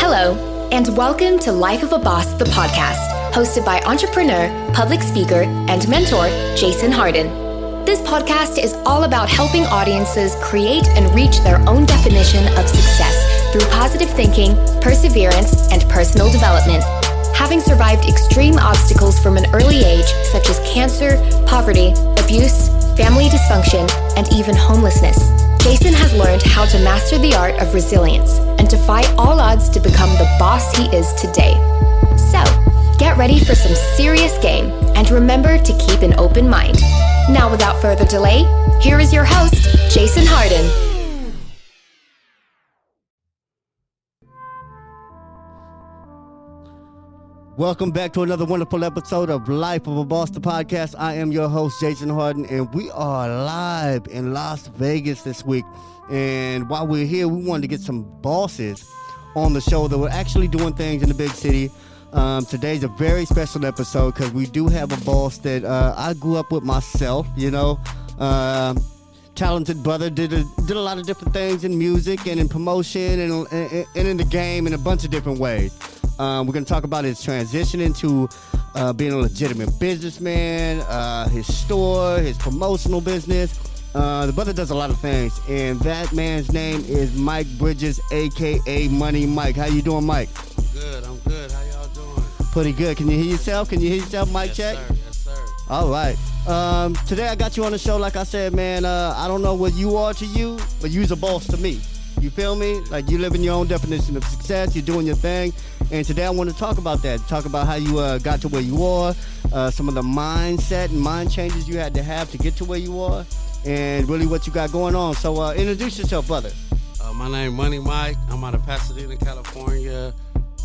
Hello, and welcome to Life of a Boss, the podcast, hosted by entrepreneur, public speaker, and mentor, Jason Hardin. This podcast is all about helping audiences create and reach their own definition of success through positive thinking, perseverance, and personal development. Having survived extreme obstacles from an early age, such as cancer, poverty, abuse, family dysfunction, and even homelessness, Jason has learned how to master the art of resilience and defy all odds to become the boss he is today. So, get ready for some serious game and remember to keep an open mind. Now, without further delay, here is your host, Jason Hardin. Welcome back to another wonderful episode of Life of a Boss, the podcast. I am your host, Jason Hardin, and we are live in Las Vegas this week. And while we're here, we wanted to get some bosses on the show that were actually doing things in the big city. Today's a very special episode because we do have a boss that I grew up with myself, talented brother, did a lot of different things in music and in promotion and in the game in a bunch of different ways. We're going to talk about his transition into being a legitimate businessman, his store, his promotional business. The brother does a lot of things, and that man's name is Mike Bridges, a.k.a. Moneymike. How you doing, Mike? I'm good. How y'all doing? Pretty good. Can you hear yourself? Mic yes, check? Sir. Yes, sir. All right. Today I got you on the show, like I said, man. I don't know what you are to you, but you's a boss to me. You feel me? Like, you live in your own definition of success. You're doing your thing. And today I want to talk about that. Talk about how you got to where you are, some of the mindset and mind changes you had to have to get to where you are, and really what you got going on. So introduce yourself, brother. My name is Moneymike. I'm out of Pasadena, California.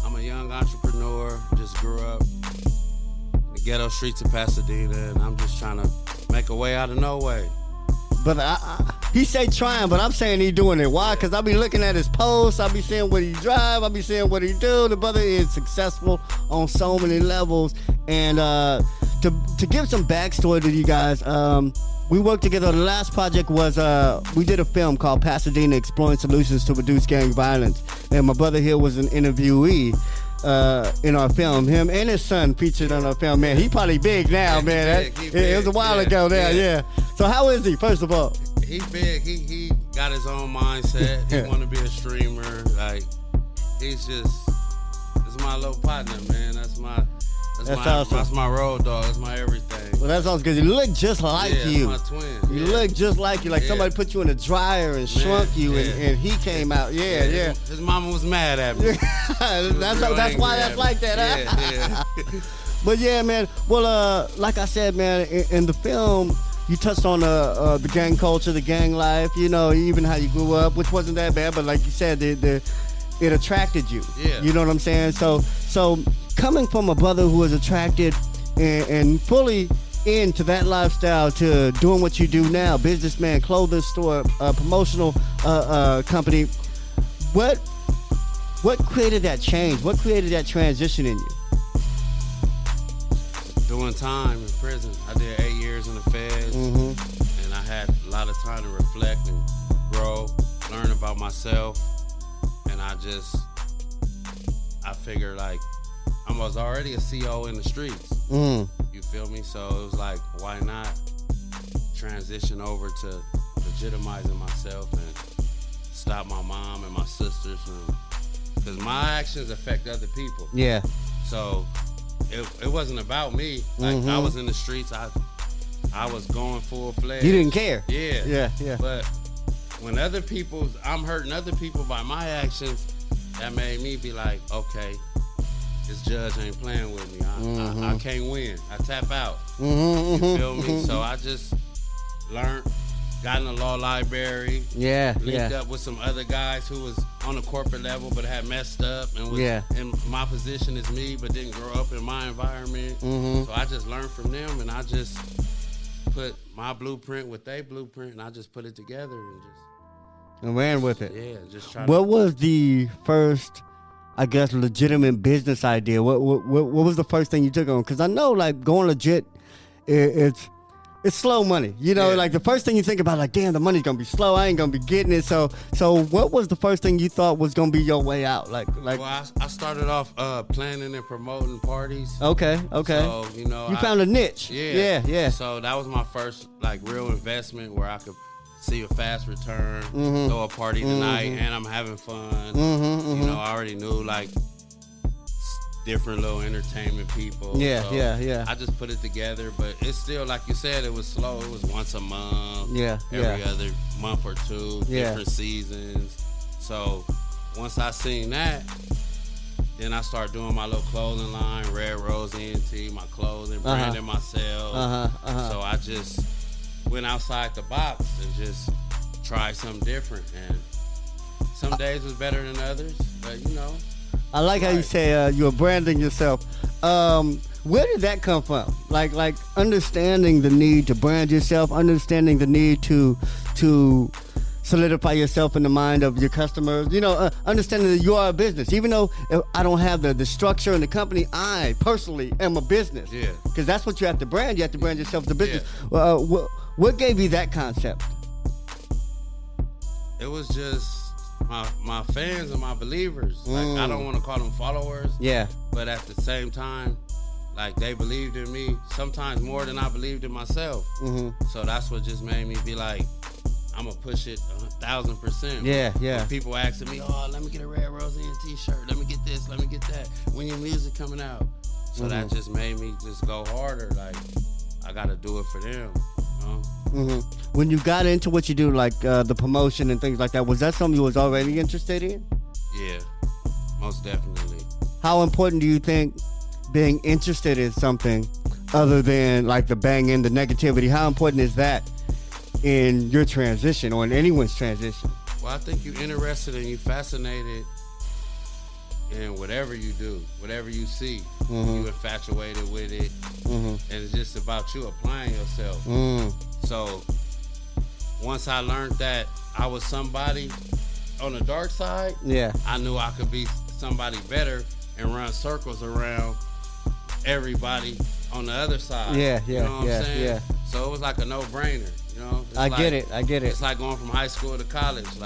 I'm a young entrepreneur. Just grew up in the ghetto streets of Pasadena, and I'm just trying to make a way out of no way. But he say trying, but I'm saying he doing it. Why? Because I be looking at his posts. I be seeing what he drive. I be seeing what he do. The brother is successful on so many levels. And to give some backstory to you guys, we worked together. The last project was we did a film called Pasadena, Exploring Solutions to Reduce Gang Violence. And my brother here was an interviewee in our film. Him and his son featured on our film. Man, he probably big now, yeah, man. He big. It was a while ago now, yeah. So how is he, first of all? He big. He got his own mindset. He want to be a streamer. Like, he's my little partner, man. That's awesome. That's my road dog. That's my everything. Well, that's awesome because you look just like you. That's my twin. You look just like you. Like somebody put you in a dryer and shrunk you, and he came out. Yeah. His mama was mad at me. that's why that's like that. Huh? But yeah, man. Well, like I said, man, in the film, you touched on the gang culture, the gang life. Even how you grew up, which wasn't that bad. But like you said, it attracted you. Yeah. You know what I'm saying? So coming from a brother who was attracted and fully into that lifestyle to doing what you do now, businessman, clothing store, promotional company, what created that change? What created that transition in you? Doing time in prison. I did 8 years in the feds, and I had a lot of time to reflect and grow, learn about myself, and I figured, like, I was already a CO in the streets. You feel me? So it was like, why not transition over to legitimizing myself and stop my mom and my sisters from, because my actions affect other people. Yeah. So it wasn't about me. Like, I was in the streets. I was going full-fledged. You didn't care. Yeah. Yeah. But when I'm hurting other people by my actions, that made me be like, okay, this judge ain't playing with me. I can't win. I tap out. You feel me? So I just learned, got in the law library. Yeah. Linked up with some other guys who was on the corporate level but had messed up and was in my position as me but didn't grow up in my environment. So I just learned from them, and I just put my blueprint with their blueprint, and I just put it together and ran with it. Yeah, just try. What was the first, I guess, legitimate business idea? What was the first thing you took on? Because I know, like, going legit, it's it's slow money. You know, Yeah. like the first thing you think about, like, damn, the money's gonna be slow. I ain't gonna be getting it. So what was the first thing you thought was gonna be your way out? Like. Well, I started off planning and promoting parties. Okay. So, you know, you found a niche. Yeah. So that was my first like real investment where I could see a fast return, throw a party tonight, and I'm having fun. You know, I already knew like different little entertainment people. Yeah. I just put it together, but it's still, like you said, it was slow. It was once a month. Every other month or two, different seasons. So once I seen that, then I started doing my little clothing line, Red Rose ENT, my clothing, branding myself. So I just went outside the box and just tried something different. And some days was better than others, but you know. I like how you say you were branding yourself. Where did that come from? Like understanding the need to brand yourself, understanding the need to solidify yourself in the mind of your customers. You know, understanding that you are a business. Even though I don't have the structure in the company, I personally am a business. Yeah. Because that's what you have to brand. You have to brand yourself as a business. Yeah. What gave you that concept? It was just my fans and my believers. Like, I don't want to call them followers. Yeah. But at the same time, like, they believed in me sometimes more than I believed in myself. So that's what just made me be like, I'm gonna push it 1,000%. Yeah. When people asking me, oh, let me get a Red Rose ENT shirt. Let me get this. Let me get that. When your music coming out? So that just made me just go harder. Like, I gotta do it for them. You know? When you got into what you do, like the promotion and things like that, was that something you was already interested in? Yeah, most definitely. How important do you think being interested in something other than like the banging, the negativity, how important is that in your transition or in anyone's transition? Well, I think you're interested and you're fascinated in whatever you do, whatever you see. You infatuated with it, and it's just about you applying yourself. So once I learned that I was somebody on the dark side, I knew I could be somebody better and run circles around everybody on the other side. You know what I'm saying? So it was like a no-brainer. You know, I get it. It's like going from high school to college.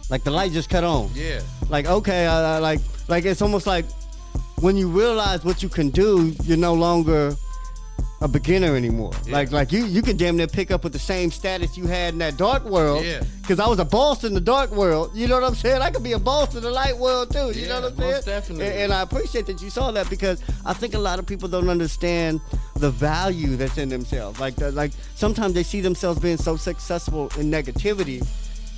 Like the light just cut on. Yeah. Like, okay, like it's almost like when you realize what you can do, you're no longer a beginner anymore. Yeah. Like you can damn near pick up with the same status you had in that dark world. Yeah. Because I was a boss in the dark world. You know what I'm saying? I could be a boss in the light world too. You know what I'm saying? Most definitely. And I appreciate that you saw that, because I think a lot of people don't understand the value that's in themselves. Like sometimes they see themselves being so successful in negativity,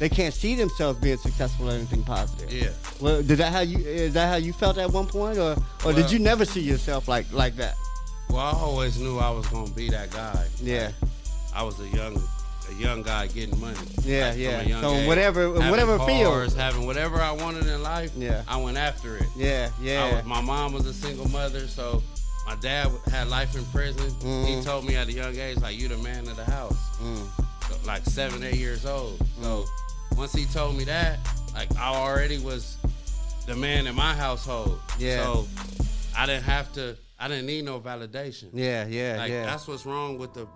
they can't see themselves being successful in anything positive. Yeah. Well, is that how you felt at one point, or did you never see yourself like that? Well, I always knew I was gonna be that guy. Yeah. I was a young guy getting money. Yeah. From a young So age, whatever cars, field, having whatever I wanted in life, I went after it. My mom was a single mother, so my dad had life in prison. He told me at a young age, like, you the man of the house. So, like 7, 8 years old. So once he told me that, like, I already was the man in my household. Yeah. So I didn't need no validation. That's what's wrong with the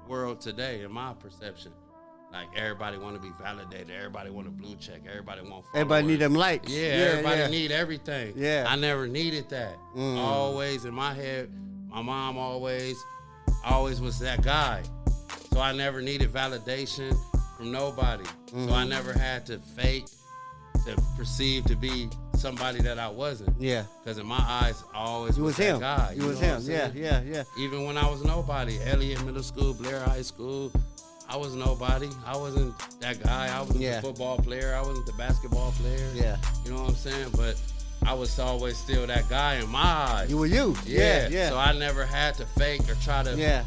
world today, in my perception. Like, everybody want to be validated. Everybody want a blue check. Everybody want followers. Everybody need them likes. Everybody need everything. Yeah. I never needed that. Always in my head, my mom always was that guy. So I never needed validation from nobody. So I never had to fake, to perceive to be somebody that I wasn't. Yeah. Because in my eyes, I always was that guy. You was him. Yeah. Even when I was nobody, Elliott Middle School, Blair High School, I was nobody. I wasn't that guy. I wasn't the football player. I wasn't the basketball player. Yeah. You know what I'm saying? But I was always still that guy in my eyes. You were you. Yeah. So I never had to fake or try to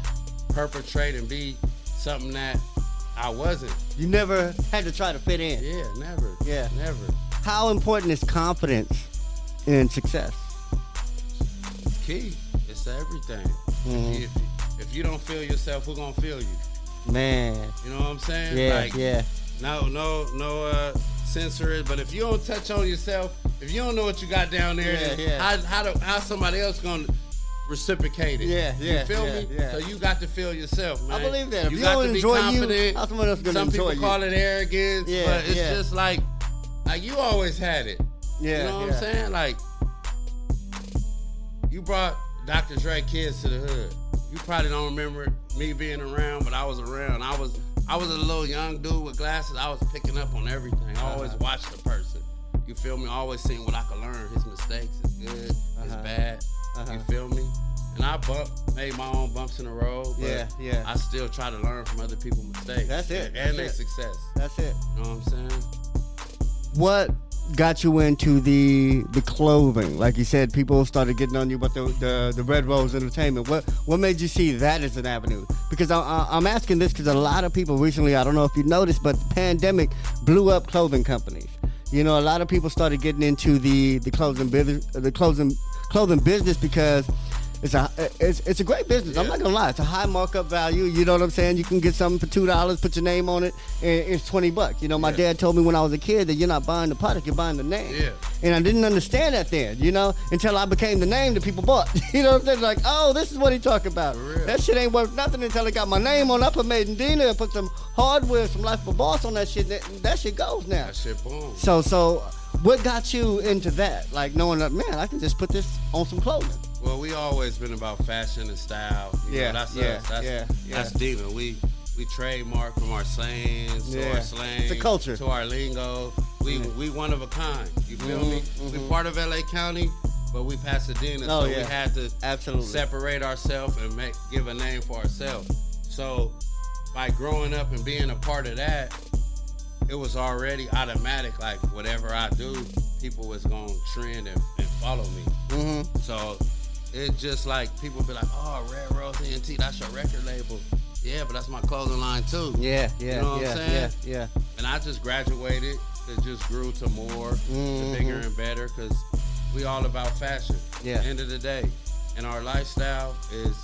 perpetrate and be something that I wasn't. You never had to try to fit in. Yeah, never. Yeah. Never. How important is confidence in success? It's key. It's everything. If you don't feel yourself, who gonna feel you? Man. You know what I'm saying? Yeah. No censor it. But if you don't touch on yourself, if you don't know what you got down there, how somebody else gonna reciprocated. Yeah. You feel me? Yeah. So you got to feel yourself, man. I believe that. If you got don't to be enjoy confident. how someone else gonna enjoy you? Some people call it arrogance, but it's just like you always had it. Yeah. You know what I'm saying? Like, you brought Dr. Dre kids to the hood. You probably don't remember me being around, but I was around. I was a little young dude with glasses. I was picking up on everything. I always watched the person. You feel me? Always seeing what I could learn. His mistakes, his good, his bad. You feel me? And I made my own bumps in the road, but I still try to learn from other people's mistakes. That's it. And their success. That's it. You know what I'm saying? What got you into the clothing? Like you said, people started getting on you about the Red Rose Entertainment. What made you see that as an avenue? Because I'm asking this because a lot of people recently, I don't know if you noticed, but the pandemic blew up clothing companies. You know, a lot of people started getting into the clothing business because it's a great business. I'm not gonna lie, it's a high markup value. You know what I'm saying? You can get something for $2, put your name on it, and it's $20. You know, my dad told me when I was a kid that you're not buying the product, you're buying the name. Yeah. And I didn't understand that then, you know, until I became the name that people bought. You know what I'm saying? Like, oh, this is what he talking about. That shit ain't worth nothing until it got my name on. I put Made in Dina and put some hardware, some Life of a Boss on that shit. That shit goes now. That shit boom. So what got you into that? Like knowing that, man, I can just put this on some clothing. Well, we always been about fashion and style. You know, that's us. That's Dina. We trademark from our sayings to our slang. It's a culture. To our lingo. We one of a kind. You feel me? We part of LA County, but we Pasadena. So we had to separate ourselves and give a name for ourselves. So by growing up and being a part of that, it was already automatic. Like whatever I do, people was gonna trend and follow me. So it's just like people be like, oh, Red Rose ENT, that's your record label. Yeah, but that's my clothing line too. Yeah. You know what I'm saying? Yeah. And I just graduated. It just grew to more, to bigger and better, because we all about fashion. Yeah. End of the day. And our lifestyle is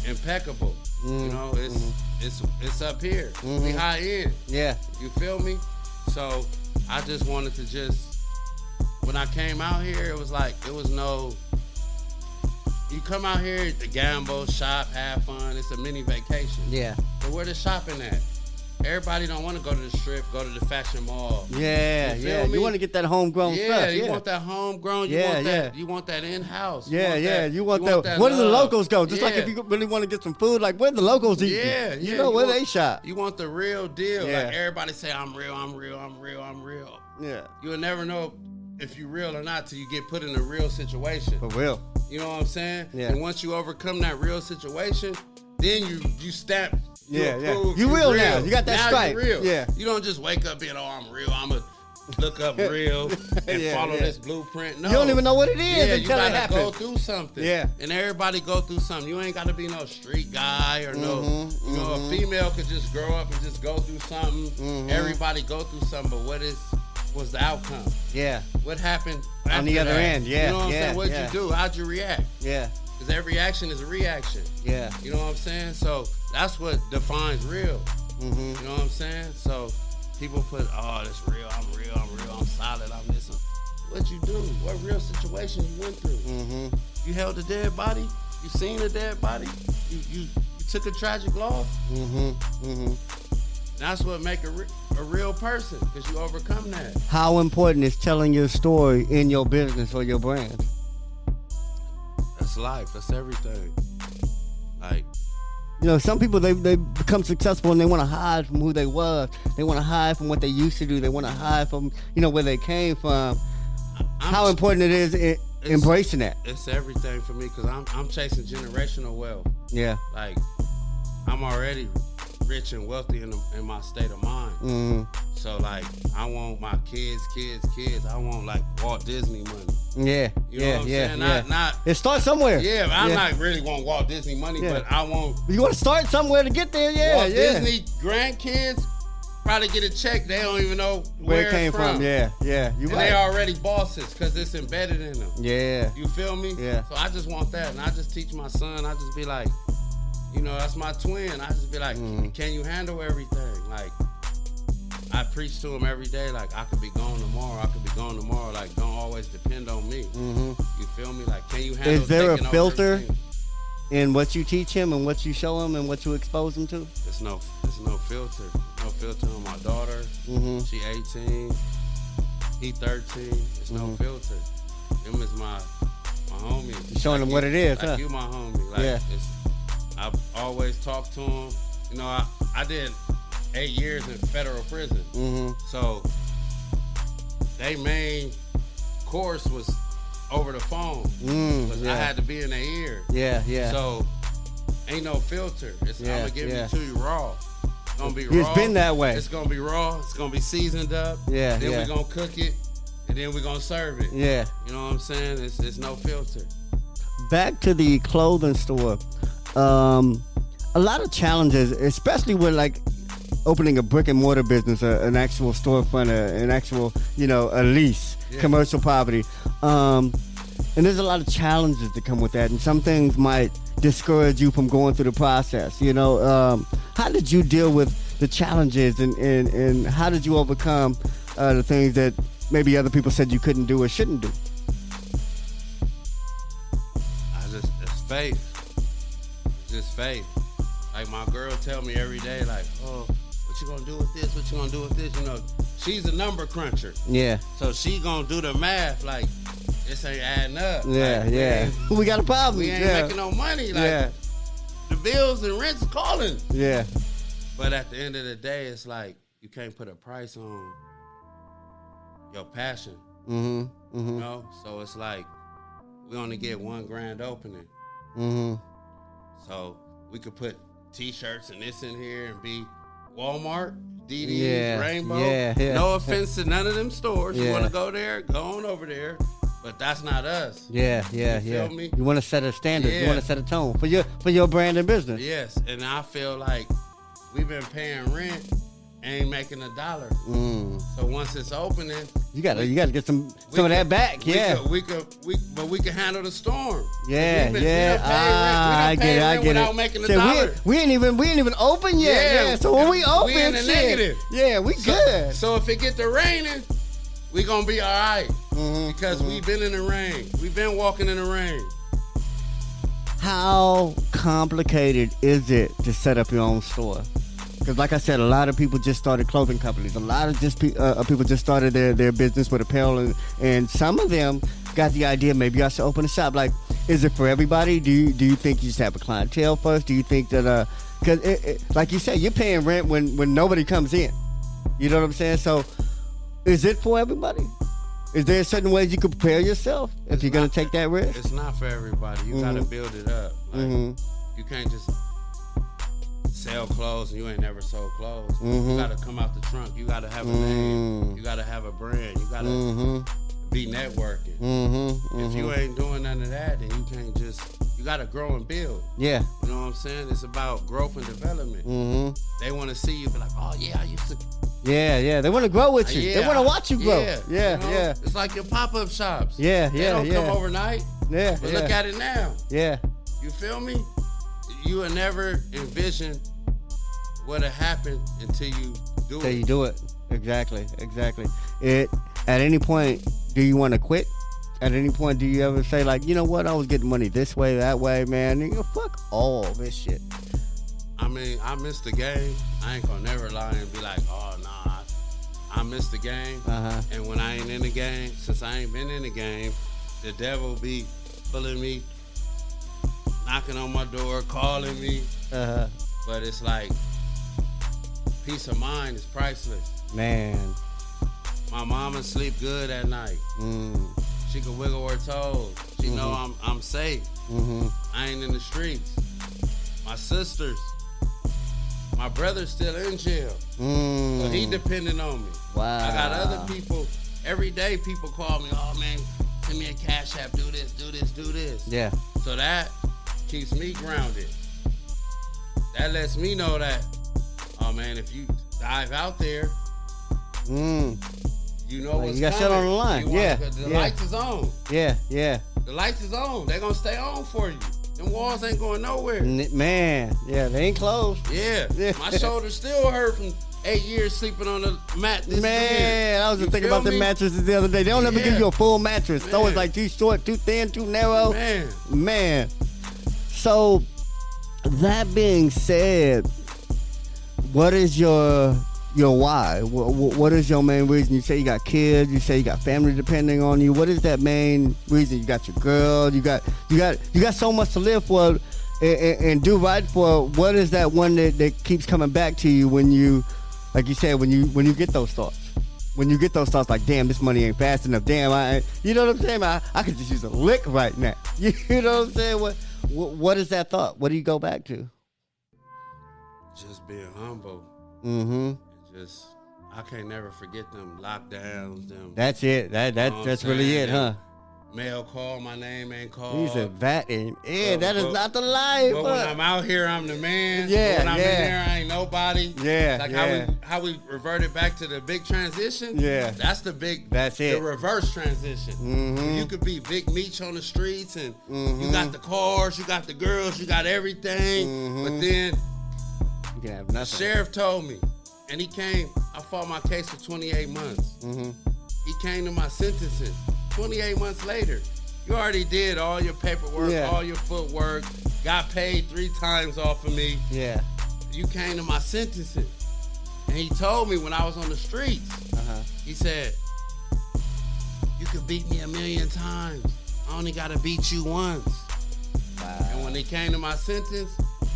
impeccable. You know, it's up here. We high end. Yeah. You feel me? So I just wanted to when I came out here, it was no, you come out here to gamble, shop, have fun. It's a mini vacation. Yeah. But where the shopping at? Everybody don't want to go to the strip, go to the fashion mall. Yeah. You want to get that homegrown stuff. Yeah, you want that homegrown. You want that in-house. You want that. Where do the locals go? Just like if you really want to get some food, like where the locals eat? You know where they shop. You want the real deal. Like everybody say, I'm real. Yeah. You'll never know if you real or not till you get put in a real situation. For real. You know what I'm saying? Yeah. And once you overcome that real situation, then you stamp. You real now. You got that now stripe. You real. Yeah. You don't just wake up being, I'm real. I'm a look up real and follow this blueprint. No. You don't even know what it is until it happens. You gotta go through something. Yeah. And everybody go through something. You ain't gotta be no street guy or no, you know, a female could just grow up and just go through something. Everybody go through something, but what's the outcome? Yeah. What happened on the other end? Yeah. You know what I'm saying? What'd you do? How'd you react? Yeah. Because every action is a reaction. Yeah. You know what I'm saying? So that's what defines real. You know what I'm saying? So people put, that's real, I'm solid, I'm this. What'd you do? What real situation you went through? You held a dead body? You seen a dead body? You took a tragic loss? That's what make a real person, because you overcome that. How important is telling your story in your business or your brand? That's life. That's everything. Like, you know, some people, they become successful and they want to hide from who they was. They want to hide from what they used to do. They want to hide from, where they came from. How important it is embracing that. It's everything for me, because I'm chasing generational wealth. Yeah. Like, I'm already rich and wealthy in my state of mind. So, like, I want my kids. I want, like, Walt Disney money. Yeah. You know what I'm saying? Not it starts somewhere. Yeah, I'm not really want Walt Disney money, but I want. You want to start somewhere to get there, Walt Disney grandkids probably get a check. They don't even know where it came from. Yeah. You right. They already bosses because it's embedded in them. Yeah. You feel me? Yeah. So I just want that, and I just teach my son. I just be like, that's my twin. I just be like, can you handle everything? Like, I preach to them every day, like, I could be gone tomorrow. I could be gone tomorrow. Like, don't always depend on me. You feel me? Like, can you handle Is there a taking over filter everything? in what you teach him and what you show him and what you expose him to? It's no filter. No filter on my daughter. She 18. He 13. It's no filter. Him is my homie. You're showing him what it is, like huh? You my homie. Like, I've always talked to him. You know, I did 8 years in federal prison. So their main course was over the phone. I had to be in their ear. Yeah. So ain't no filter. I'm gonna give it to you raw. It's gonna be raw. It's been that way. It's gonna be raw. It's gonna be seasoned up. Then we're gonna cook it, and then we're gonna serve it. Yeah. You know what I'm saying? It's no filter. Back to the clothing store. A lot of challenges, especially with like opening a brick and mortar business, an actual storefront, an actual, a lease, commercial property. And there's a lot of challenges that come with that, and some things might discourage you from going through the process. How did you deal with the challenges, and how did you overcome the things that maybe other people said you couldn't do or shouldn't do? It's faith. It's just faith. Like, my girl tell me every day, like, oh, what you gonna do with this? What you gonna do with this? She's a number cruncher. Yeah. So she gonna do the math, like, this ain't adding up. Yeah. We got a problem. We ain't making no money. Like, the bills and rent's calling. Yeah. But at the end of the day, it's like, you can't put a price on your passion. So it's like, we only get one grand opening. So we could put T-shirts and this in here and be Walmart, DD's, Rainbow. No offense to none of them stores. You want to go there, go on over there. But that's not us. You feel me? You want to set a standard. You want to set a tone for your brand and business. Yes, and I feel like we've been paying rent, ain't making $1. So once it's opening, you gotta get some of that back. We can handle the storm. I get it. Without making $1. We ain't even open yet. So when we open, we in the negative. We good. So if it get to raining, we gonna be all right because we've been in the rain. We've been walking in the rain. How complicated is it to set up your own store? Because like I said, a lot of people just started clothing companies. A lot of people just started their business with apparel, and some of them got the idea, maybe I should open a shop. Like, is it for everybody? Do you think you just have a clientele first? Do you think that, because like you said, you're paying rent when nobody comes in. You know what I'm saying? So is it for everybody? Is there certain ways you can prepare yourself if you're going to take that risk? It's not for everybody. You got to build it up. Like, you can't just sell clothes and you ain't never sold clothes. You got to come out the trunk. You got to have a name. You got to have a brand. You got to be networking. If you ain't doing none of that, then you can't just, you got to grow and build. You know what I'm saying? It's about growth and development. They want to see you be like, oh yeah, I used to. They want to grow with you. They want to watch you grow. It's like your pop-up shops. They don't come overnight. But look at it now. You feel me? You will never envision what'll happen until you do it. Until you do it. Exactly. At any point, do you want to quit? At any point, do you ever say, like, you know what, I was getting money this way, that way, man. Nigga, fuck all this shit. I mean, I missed the game. I ain't gonna never lie and be like, oh, nah, I missed the game. And when I ain't in the game, since I ain't been in the game, the devil be pulling me, knocking on my door, calling me. But it's like, peace of mind is priceless. Man. My mama sleep good at night. She can wiggle her toes. She know I'm safe. I ain't in the streets. My sisters, my brother's still in jail. So he depending on me. Wow. I got other people, every day people call me, oh man, send me a cash app, do this. Yeah. So that keeps me grounded. That lets me know that, oh man, if you dive out there, you know what's you got coming. shit on the line. The lights is on. The lights is on. They're going to stay on for you. Them walls ain't going nowhere. Man, they ain't closed. My shoulder still hurt from 8 years sleeping on a mat this year. Man, I was just thinking about the me? mattresses the other day. They don't ever give you a full mattress. So it's like too short, too thin, too narrow. Man. So, that being said, what is your why? What is your main reason? You say you got kids. You say you got family depending on you. What is that main reason? You got your girl. You got so much to live for and do right for. What is that one that keeps coming back to you when you, like you said, when you get those thoughts? When you get those thoughts like, damn, this money ain't fast enough. Damn, you know what I'm saying? I could just use a lick right now. You know what I'm saying? What is that thought? What do you go back to? Just being humble. Mm-hmm. I can't never forget them lockdowns. That's it. That's really it, huh? Mail call, my name ain't called. He said that ain't it. That is not the life. But when I'm out here, I'm the man. Yeah, when I'm in there, I ain't nobody. Yeah, like how we reverted back to the big transition. Yeah, that's the big. That's it. The reverse transition. Mm-hmm. You could be Big Meech on the streets, and you got the cars, you got the girls, you got everything. Mm-hmm. But then you can have nothing. Sheriff told me, and he came. I fought my case for 28 months. Mm-hmm. He came to my sentencing 28 months later. You already did all your paperwork, all your footwork, got paid 3 times off of me. Yeah. You came to my sentencing. And he told me when I was on the streets, he said, you could beat me 1,000,000 times. I only got to beat you once. Wow. And when he came to my sentence,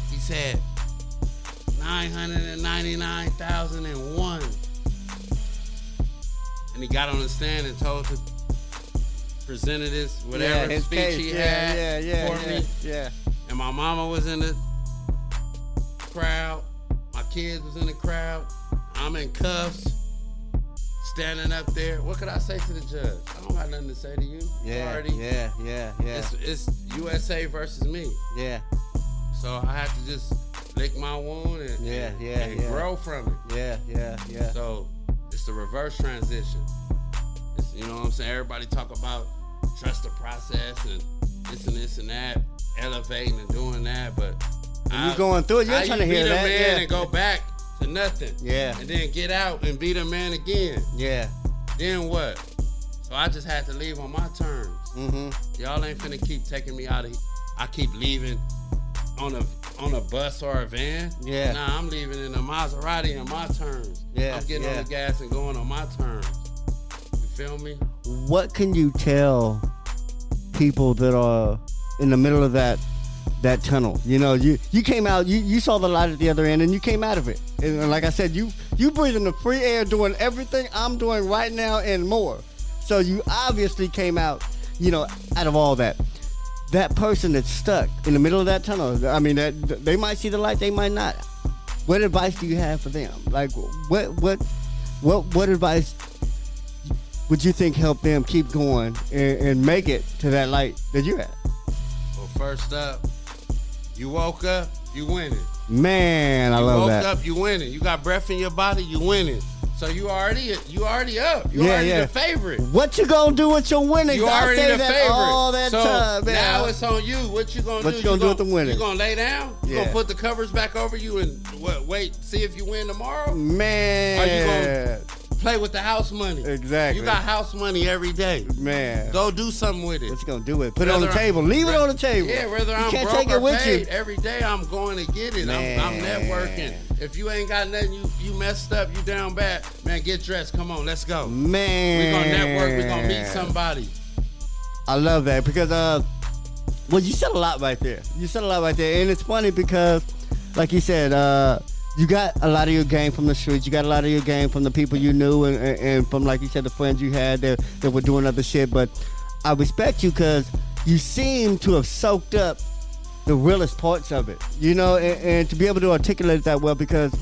he said, 999,001. And he got on the stand and presented his whatever his speech case. he had for me. Yeah. And my mama was in the crowd. My kids was in the crowd. I'm in cuffs, standing up there. What could I say to the judge? I don't got nothing to say to you. Yeah. It's USA versus me. Yeah. So I have to just lick my wound and grow from it. Yeah. So it's the reverse transition. You know what I'm saying? Everybody talk about trust the process and this and that, elevating and doing that, but you going through it, you're trying to hear that. Beat a man and go back to nothing. Yeah. And then get out and beat a man again. Yeah. Then what? So I just had to leave on my terms. Mm-hmm. Y'all ain't finna keep taking me out of here. I keep leaving on a bus or a van. Yeah. Nah, I'm leaving in a Maserati on my terms. Yeah. I'm getting on the gas and going on my terms. Feel me? What can you tell people that are in the middle of that tunnel? You know, you came out, you saw the light at the other end, and you came out of it. And like I said, you breathing the free air, doing everything I'm doing right now and more. So you obviously came out, out of all that. That person that's stuck in the middle of that tunnel, I mean, that they might see the light, they might not. What advice do you have for them? Like, what advice would you think help them keep going and make it to that light that you're at? Well, first up, you woke up, you winning. Man, I love that. You woke up, you winning. You got breath in your body, you winning. So you already up. You already the favorite. What you gonna do with your winnings? You already the favorite. All that time, man. Now it's on you. What you gonna do? What you gonna do with the winning? You gonna lay down? You gonna put the covers back over you and wait, see if you win tomorrow? Man. Or you gonna play with the house money? Exactly. You got house money every day. Man. Go do something with it. What you gonna do with it? Put it on the table. Leave it on the table. Yeah, whether I'm can't broke take it or with paid, you. every day I'm going to get it. Man. I'm networking. If you ain't got nothing, you messed up, you down bad, man, get dressed. Come on, let's go. Man. We're gonna network, we're gonna meet somebody. I love that because you said a lot right there. And it's funny because, like you said, you got a lot of your game from the streets. You got a lot of your game from the people you knew and from, like you said, the friends you had that were doing other shit. But I respect you because you seem to have soaked up the realest parts of it, and to be able to articulate it that well because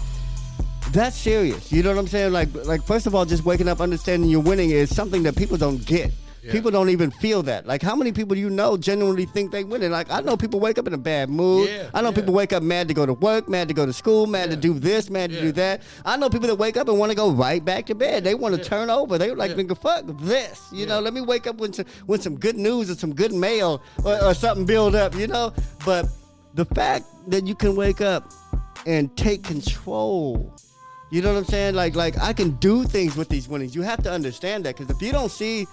that's serious. You know what I'm saying? Like first of all, just waking up, understanding you're winning is something that people don't get. Yeah. People don't even feel that. Like, how many people do you know genuinely think they winning? Like, I know people wake up in a bad mood. Yeah, I know people wake up mad to go to work, mad to go to school, mad to do this, mad to do that. I know people that wake up and want to go right back to bed. They want to turn over. They like, nigga, fuck this. You know, let me wake up with some good news or some good mail or something build up, But the fact that you can wake up and take control You know what I'm saying? Like I can do things with these winnings. You have to understand that, because if you don't see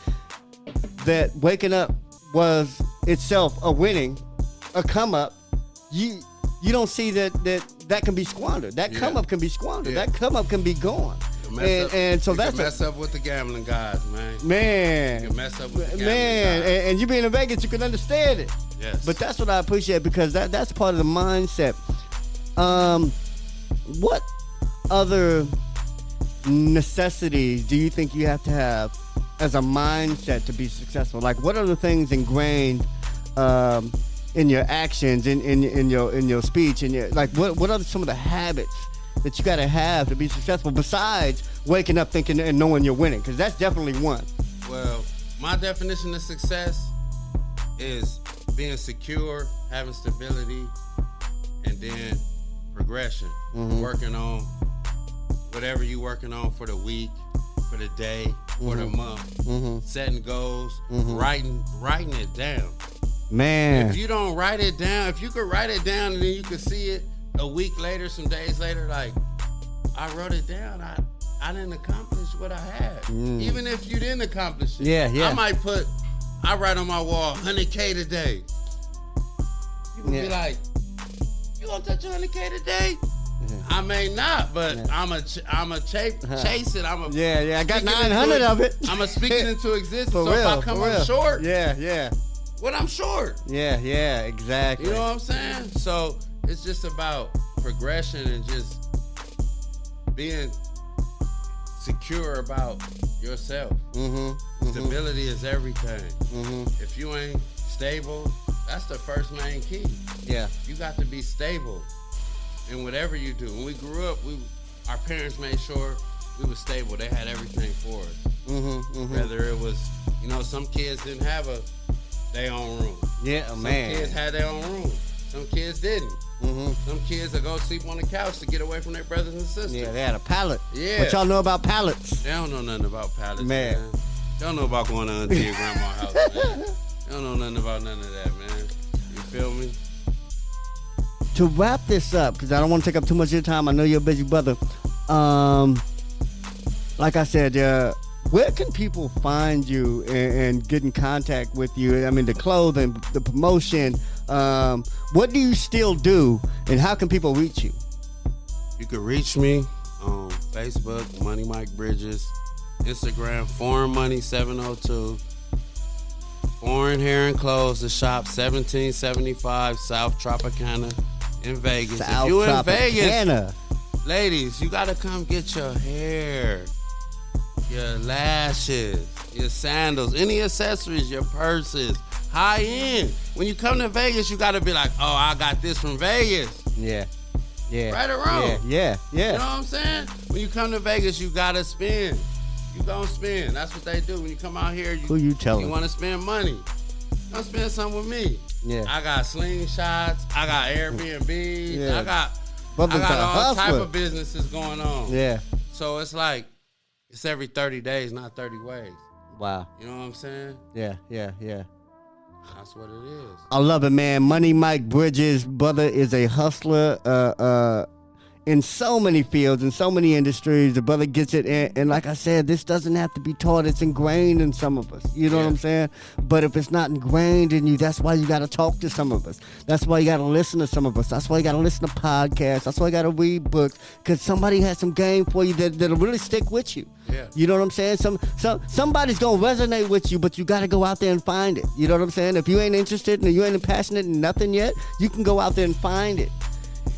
that waking up was itself a winning, a come up, you don't see that can be squandered. That come up can be squandered. That come up can be gone. And so that's mess up with the gambling guys, man. Man, you can mess up with the gambling guys. And you being in Vegas, you can understand it. Yes. But that's what I appreciate, because that's part of the mindset. What other necessities do you think you have to have as a mindset to be successful? Like, what are the things ingrained in your actions, in your speech, in your, like, what are some of the habits that you got to have to be successful besides waking up thinking and knowing you're winning? Because that's definitely one. Well, my definition of success is being secure, having stability, and then progression. Working on whatever you're working on for the week, for the day, for the month. Setting goals, writing it down. Man. If you don't write it down, if you could write it down and then you could see it a week later, some days later, like, I wrote it down, I didn't accomplish what I had. Even if you didn't accomplish it. Yeah. I write on my wall, 100K today. You can be like, you gonna touch 100K today? I may not, but I'm a chase it. I got 900 of it. I'm a speak it into existence. For so real, if I come up short, what I'm short. Yeah, exactly. You know what I'm saying? So it's just about progression and just being secure about yourself. Stability is everything. If you ain't stable, that's the first main key. Yeah. You got to be stable in whatever you do. When we grew up, our parents made sure we were stable. They had everything for us. Whether it was, some kids didn't have their own room. Some kids had their own room. Some kids didn't. Some kids would go sleep on the couch to get away from their brothers and sisters. Yeah, they had a pallet. Yeah. What y'all know about pallets? They don't know nothing about pallets, man. They don't know about going to auntie and grandma's house, man. They don't know nothing about none of that, man. You feel me? To wrap this up, because I don't want to take up too much of your time. I know you're a busy brother. Like I said, where can people find you and get in contact with you? I mean, the clothing, the promotion. What do you still do, and how can people reach you? You can reach me on Facebook, Moneymike Bridges, Instagram, Foreign Money 702, Foreign Hair and Clothes, the shop 1775 South Tropicana in Vegas. South if you Tropicana. In Vegas, ladies, you gotta come get your hair, your lashes, your sandals, any accessories, your purses, high end. When you come to Vegas, you gotta be like, oh, I got this from Vegas. Yeah. Right or wrong? Yeah. You know what I'm saying? When you come to Vegas, you gotta spend. You gonna spend. That's what they do. When you come out here, who you telling? You wanna spend money. You wanna spend something with me. Yeah. I got slingshots. I got Airbnb. Yeah. I got all type of businesses going on. Yeah. So it's like, it's every 30 days, not 30 ways. Wow. You know what I'm saying? Yeah. That's what it is. I love it, man. Moneymike Bridges, brother, is a hustler in so many fields, in so many industries. The brother gets it. And like I said, this doesn't have to be taught. It's ingrained in some of us. You know what I'm saying? But if it's not ingrained in you, that's why you got to talk to some of us. That's why you got to listen to some of us. That's why you got to listen to podcasts. That's why you got to read books, because somebody has some game for you that'll really stick with you. Yeah. You know what I'm saying? Somebody's going to resonate with you, but you got to go out there and find it. You know what I'm saying? If you ain't interested and you ain't passionate in nothing yet, you can go out there and find it.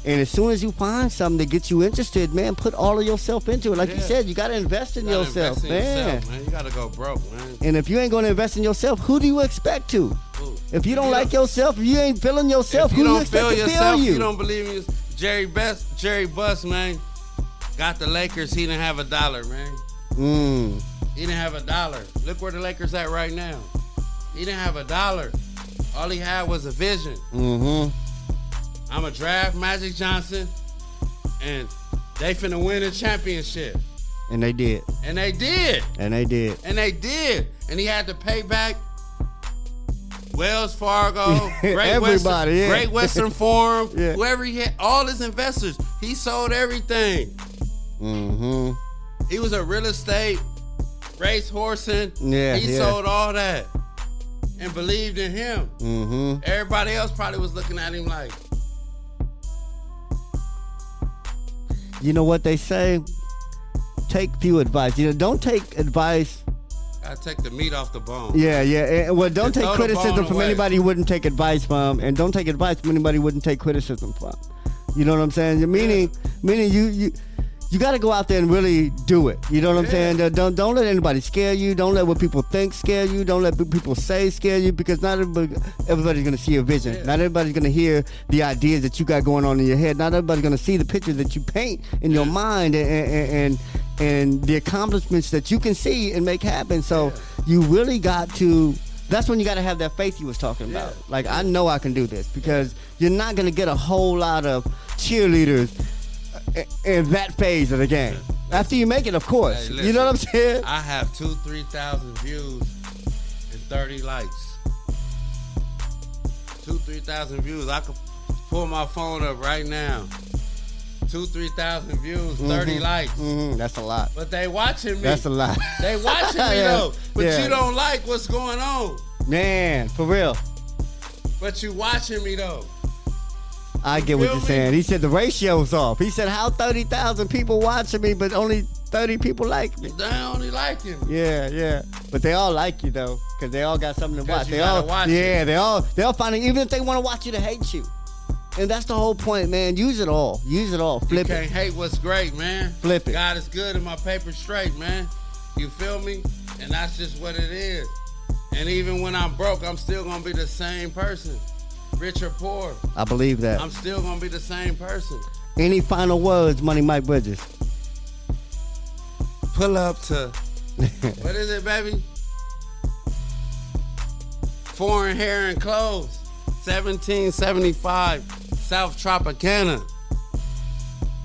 And as soon as you find something that gets you interested, man, put all of yourself into it. Like you said, you got to invest in yourself, man. You got to go broke, man. And if you ain't going to invest in yourself, who do you expect to? Ooh. If you don't like yourself, if you ain't feeling yourself, who do you expect to feel you? You don't believe in yourself. Jerry Buss, man, got the Lakers. He didn't have $1, man. He didn't have $1. Look where the Lakers at right now. He didn't have $1. All he had was a vision. I'm going to draft Magic Johnson, and they finna win a championship. And they did. And they did. And they did. And they did. And he had to pay back Wells Fargo, Great Western Forum, whoever he had, all his investors. He sold everything. Mm-hmm. He was a real estate, racehorsing. Yeah, he sold all that and believed in him. Mm-hmm. Everybody else probably was looking at him like, you know what they say? Take few advice. You know, don't take advice. I take the meat off the bone. Yeah. Well, don't take throw the criticism bone from away. anybody you wouldn't take advice from, and don't take advice from anybody you wouldn't take criticism from. You know what I'm saying? Meaning you got to go out there and really do it. You know what I'm saying? Don't let anybody scare you. Don't let what people think scare you. Don't let what people say scare you, because not everybody's going to see your vision. Not everybody's going to hear the ideas that you got going on in your head. Not everybody's going to see the pictures that you paint in your mind and the accomplishments that you can see and make happen. So you really got to. That's when you got to have that faith you was talking about. Like, I know I can do this, because you're not going to get a whole lot of cheerleaders in that phase of the game. After you make it, of course. Hey, listen, you know what I'm saying? I have 2,000-3,000 views and 30 likes. 2,000-3,000 views. I could pull my phone up right now. 2,000-3,000 views, 30 likes. Mm-hmm. That's a lot. But they watching me. That's a lot. They watching me though. But you don't like what's going on. Man, for real. But you watching me though. I get what feel you're me? saying. He said the ratio's off. He said, how 30,000 people watching me, but only 30 people like me. They only like him. Yeah. But they all like you though, because they all got something to watch. You They all, gotta watch it. they all find it, even if they want to watch you, to hate you. And that's the whole point, man. Use it all. Flip You can't it. hate what's great, man. Flip it. God is good and my paper's straight, man. You feel me? And that's just what it is. And even when I'm broke, I'm still gonna be the same person. Rich or poor, I believe that. I'm still gonna be the same person. Any final words, Moneymike Bridges? Pull up to, what is it, baby? Foreign Hair and Clothes, 1775 South Tropicana.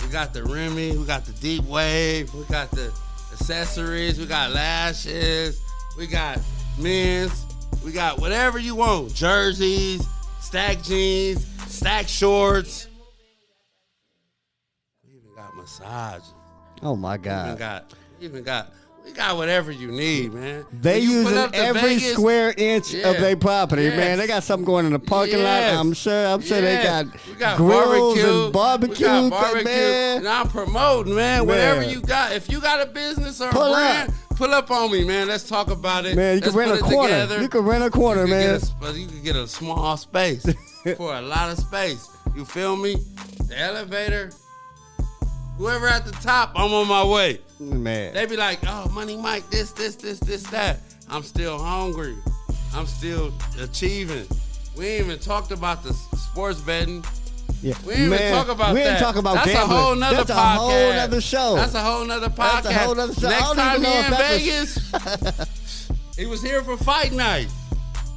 We got the Remy, we got the Deep Wave, we got the accessories, we got lashes, we got men's, we got whatever you want. Jerseys, stack jeans, stack shorts. We even got massages. Oh my We God. got whatever you need, man. They When you pull using up to every Vegas, square inch of their property, Yes. man. They got something going in the parking Yes. lot. I'm sure they got, We got grills barbecue. and barbecue. We got barbecue. Man. And I'm promoting, man. Whatever you got. If you got a business or Pull a brand, up. pull up on me, man. Let's talk about it. Man, you can Let's rent a put it corner. together. You can rent a corner, You man. can get a small space for a lot of space. You feel me? The elevator. Whoever at the top, I'm on my way. Man. They be like, oh, Moneymike, this, that. I'm still hungry. I'm still achieving. We ain't even talked about the sports betting. Yeah. We ain't even talk about we that. ain't talk about That's gambling. a whole nother That's podcast. a whole nother show. That's a whole nother podcast. That's a whole nother show. I Next don't time even he know in if that Vegas, he was here for fight night.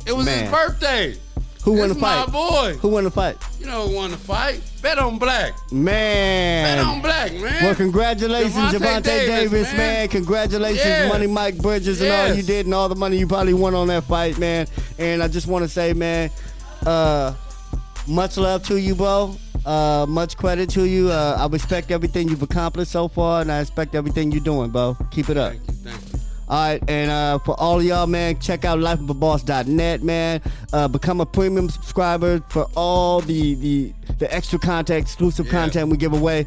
It was Man. his birthday. Who won This the fight? my boy. Who won the fight? You know who won the fight? Bet on black. Man. Bet on black, man. Well, congratulations, Javante Javante Davis, man. man. Congratulations, Yeah. Moneymike Bridges, and all Yes. you did and all the money you probably won on that fight, man. And I just want to say, man, much love to you, bro. Much credit to you. I respect everything you've accomplished so far, and I respect everything you're doing, bro. Keep it up. Thank you. All right, and for all of y'all, man, check out lifeofaboss.net, man. Become a premium subscriber for all the extra content, exclusive content we give away.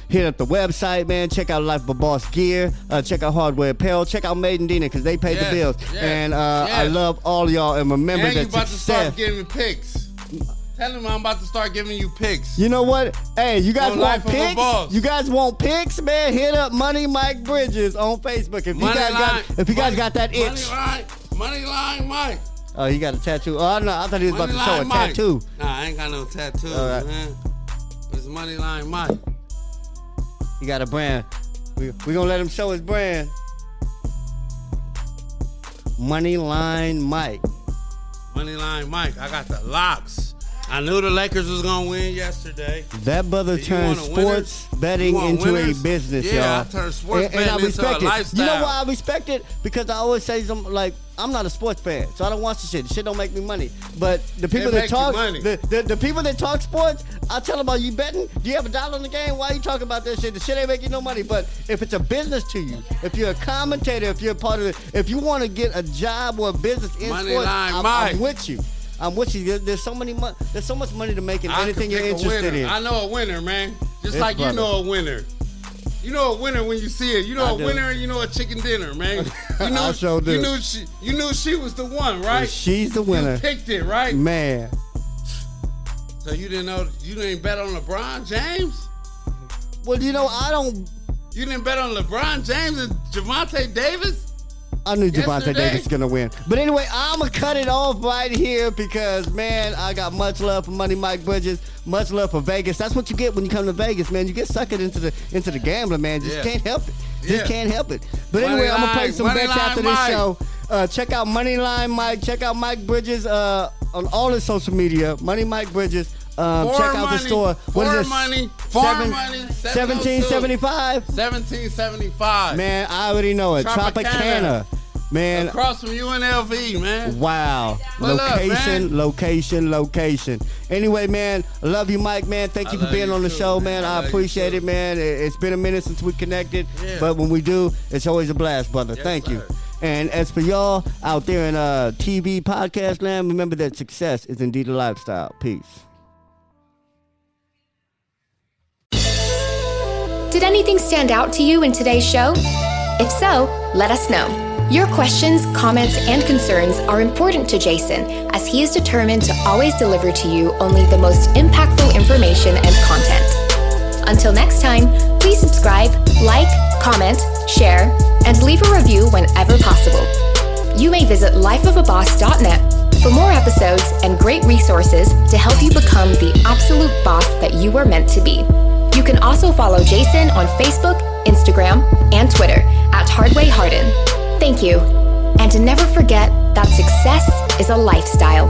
Hit up the website, man. Check out Life of a Boss gear. Check out Hardware Apparel. Check out Made in Dina, because they paid the bills. And I love all of y'all. And remember And that you about success. to start giving picks. Tell him I'm about to start giving you picks. You know what? Hey, you guys On want Life of a pics? Boss. You guys want pics, man? Hit up Moneymike Bridges on Facebook. If you guys got that itch. Moneyline Mike. Oh, he got a tattoo. Oh, no, I thought he was about to show a Moneyline Mike. tattoo. Nah, I ain't got no tattoos, All right. man. It's Moneyline Mike. He got a brand. We gonna let him show his brand. Moneyline Mike. Moneyline Mike. I got the locks. I knew the Lakers was gonna win yesterday. That brother turned sports betting into a business, y'all. Yeah, I turned sports betting into a lifestyle. You know why I respect it? Because I always say something like, I'm not a sports fan, so I don't watch the shit. The shit don't make me money. But the people that talk, the people that talk sports, I tell them, are you betting? Do you have $1 on the game? Why are you talking about that shit? The shit ain't making no money. But if it's a business to you, if you're a commentator, if you're a part of it, if you want to get a job or a business in sports, I'm with you. I'm with you. There's so much money to make in anything you're interested in. I know a winner, man. Just like you know a winner. You know a winner when you see it. You know a winner and you know a chicken dinner, man. You know, I sure do. You knew she was the one, right? And she's the winner. You picked it, right? Man. So you didn't know, you didn't bet on LeBron James? Well, you know, I don't. You didn't bet on LeBron James and Javonte Davis? I knew Javonte Davis was going to win. But anyway, I'm going to cut it off right here because, man, I got much love for Moneymike Bridges, much love for Vegas. That's what you get when you come to Vegas, man. You get suckered into the gambling, man. Just can't help it. Just can't help it. But anyway, I'm going to play some bets after this show. Check out Moneyline Mike. Check out Mike Bridges on all his social media. Moneymike Bridges. Check out the store. What is it? Farm money. 1775. 1775. Man, I already know it. Tropicana. Man. Across from UNLV, man. Wow. Location. Anyway, man, I love you, Mike, man. Thank you for being on the show, man. I appreciate it, man. It's been a minute since we connected, but when we do, it's always a blast, brother. Thank you. And as for y'all out there in TV podcast land, remember that success is indeed a lifestyle. Peace. Did anything stand out to you in today's show? If so, let us know. Your questions, comments, and concerns are important to Jason, as he is determined to always deliver to you only the most impactful information and content. Until next time, please subscribe, like, comment, share, and leave a review whenever possible. You may visit lifeofaboss.net for more episodes and great resources to help you become the absolute boss that you were meant to be. You can also follow Jason on Facebook, Instagram, and Twitter at Hardin. Thank you. And to never forget that success is a lifestyle.